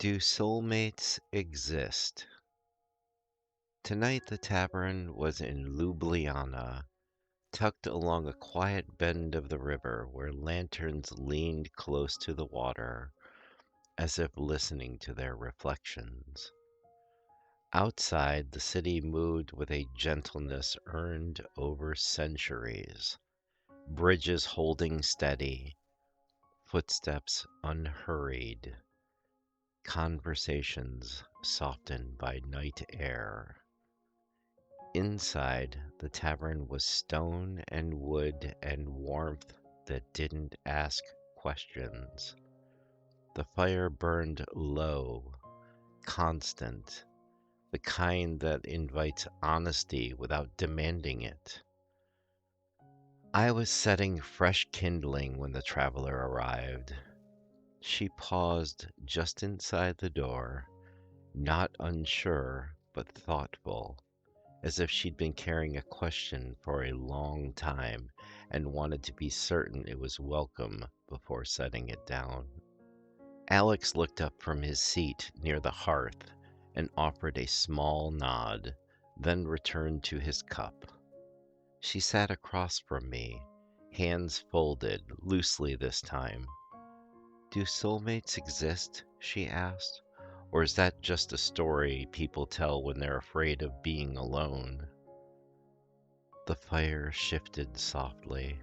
Do soulmates exist? Tonight the tavern was in Ljubljana, tucked along a quiet bend of the river where lanterns leaned close to the water, as if listening to their reflections. Outside, the city moved with a gentleness earned over centuries, bridges holding steady, footsteps unhurried, conversations softened by night air. Inside, the tavern was stone and wood and warmth that didn't ask questions. The fire burned low, constant, the kind that invites honesty without demanding it. I was setting fresh kindling when the traveler arrived. She paused just inside the door, not unsure but thoughtful, as if she'd been carrying a question for a long time and wanted to be certain it was welcome before setting it down. Alex looked up from his seat near the hearth and offered a small nod, then returned to his cup. She sat across from me, hands folded, loosely this time. Do soulmates exist? She asked. Or is that just a story people tell when they're afraid of being alone? The fire shifted softly.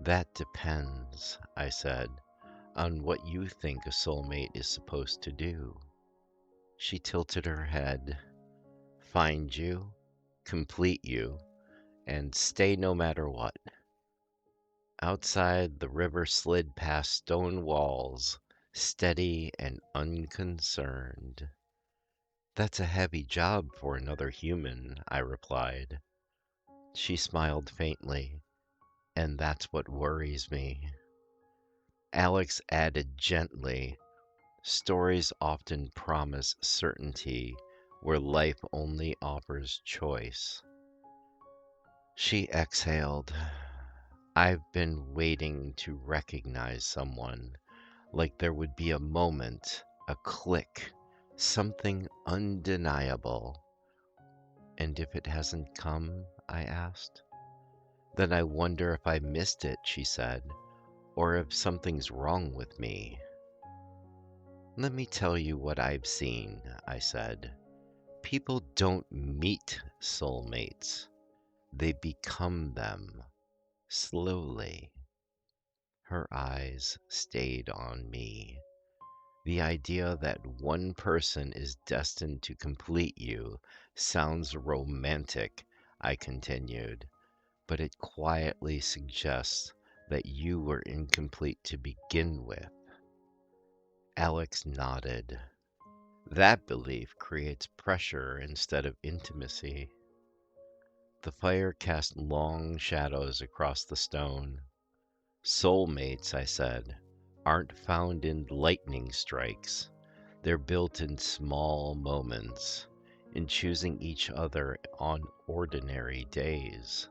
That depends, I said, on what you think a soulmate is supposed to do. She tilted her head. Find you, complete you, and stay no matter what. Outside, the river slid past stone walls, steady and unconcerned. That's a heavy job for another human, I replied. She smiled faintly. And that's what worries me. Alex added gently, stories often promise certainty where life only offers choice. She exhaled. I've been waiting to recognize someone, like there would be a moment, a click, something undeniable. And if it hasn't come, I asked. Then I wonder if I missed it, she said, or if something's wrong with me. Let me tell you what I've seen, I said. People don't meet soulmates, they become them, slowly. Her eyes stayed on me. The idea that one person is destined to complete you sounds romantic, I continued, but it quietly suggests that you were incomplete to begin with. Alex nodded. That belief creates pressure instead of intimacy. The fire cast long shadows across the stone. Soulmates, I said, aren't found in lightning strikes. They're built in small moments, in choosing each other on ordinary days.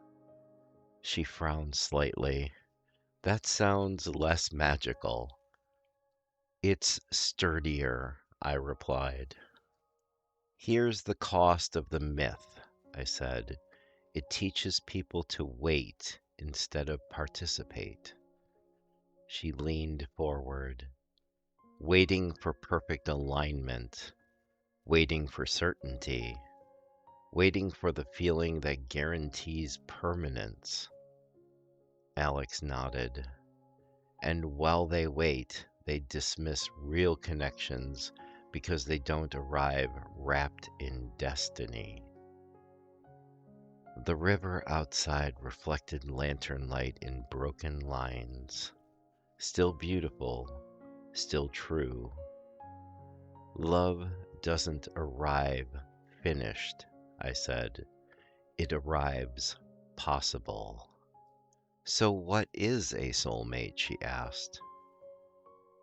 She frowned slightly. That sounds less magical. It's sturdier, I replied. Here's the cost of the myth, I said. It teaches people to wait instead of participate. She leaned forward, waiting for perfect alignment, waiting for certainty, waiting for the feeling that guarantees permanence. Alex nodded. And while they wait, they dismiss real connections because they don't arrive wrapped in destiny. The river outside reflected lantern light in broken lines. Still beautiful, still true. Love doesn't arrive finished, I said. It arrives possible. So what is a soulmate? She asked.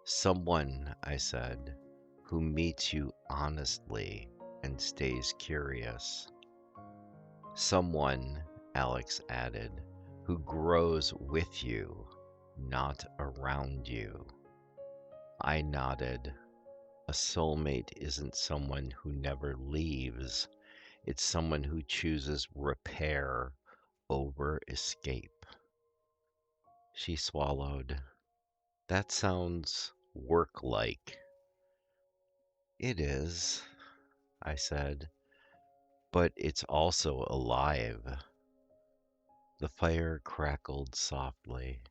Someone, I said, who meets you honestly and stays curious. Someone, Alex added, who grows with you, not around you. I nodded. A soulmate isn't someone who never leaves, it's someone who chooses repair over escape. She swallowed. That sounds work-like. It is, I said, but it's also alive. The fire crackled softly.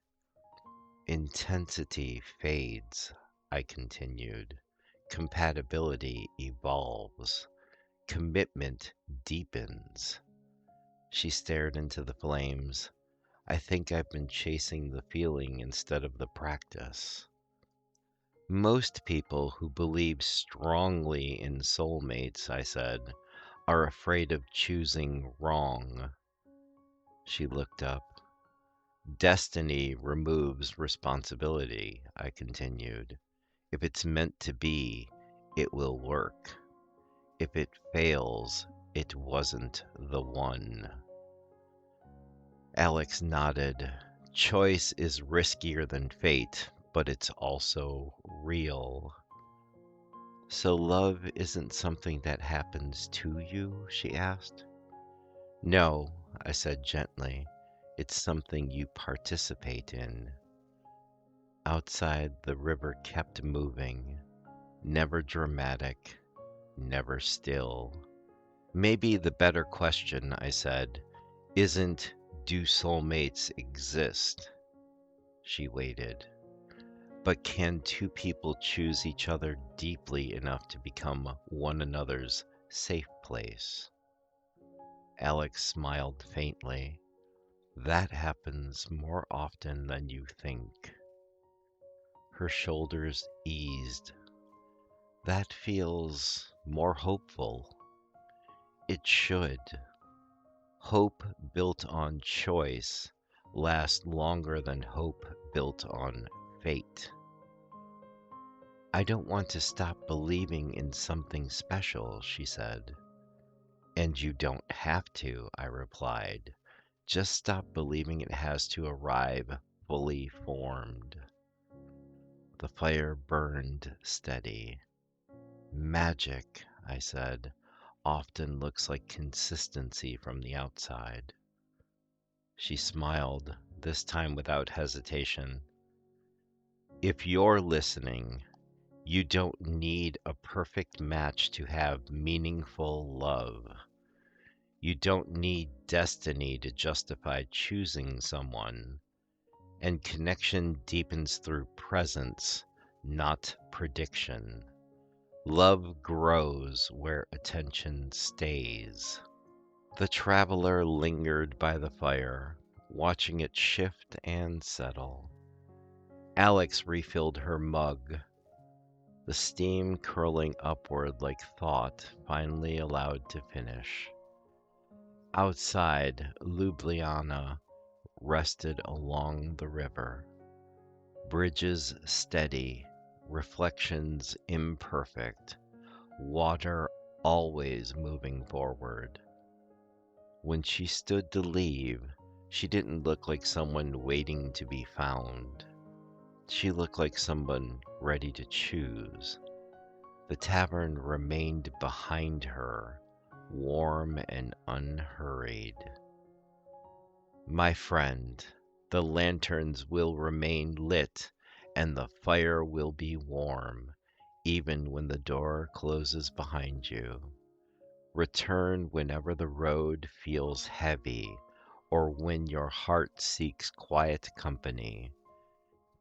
Intensity fades, I continued. Compatibility evolves. Commitment deepens. She stared into the flames. I think I've been chasing the feeling instead of the practice. Most people who believe strongly in soulmates, I said, are afraid of choosing wrong. She looked up. Destiny removes responsibility, I continued. If it's meant to be, it will work. If it fails, it wasn't the one. Alex nodded. Choice is riskier than fate, but it's also real. So love isn't something that happens to you? She asked. No, I said gently. It's something you participate in. Outside, the river kept moving, never dramatic, never still. Maybe the better question, I said, isn't do soulmates exist? She waited. But can two people choose each other deeply enough to become one another's safe place? Alex smiled faintly. That happens more often than you think. Her shoulders eased. That feels more hopeful. It should. Hope built on choice lasts longer than hope built on fate. I don't want to stop believing in something special, she said. And you don't have to, I replied. Just stop believing it has to arrive fully formed. The fire burned steady. Magic, I said, often looks like consistency from the outside. She smiled, this time without hesitation. If you're listening, you don't need a perfect match to have meaningful love. You don't need destiny to justify choosing someone. And connection deepens through presence, not prediction. Love grows where attention stays. The traveler lingered by the fire, watching it shift and settle. Alex refilled her mug, the steam curling upward like thought finally allowed to finish. Outside, Ljubljana rested along the river, bridges steady, reflections imperfect, water always moving forward. When she stood to leave, she didn't look like someone waiting to be found. She looked like someone ready to choose. The tavern remained behind her, warm and unhurried. My friend, the lanterns will remain lit and the fire will be warm, even when the door closes behind you. Return whenever the road feels heavy or when your heart seeks quiet company.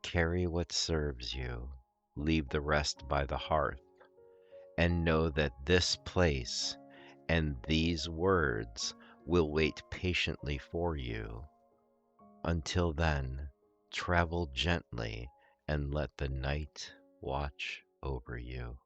Carry what serves you, leave the rest by the hearth, and know that this place and these words will wait patiently for you. Until then, travel gently and let the night watch over you.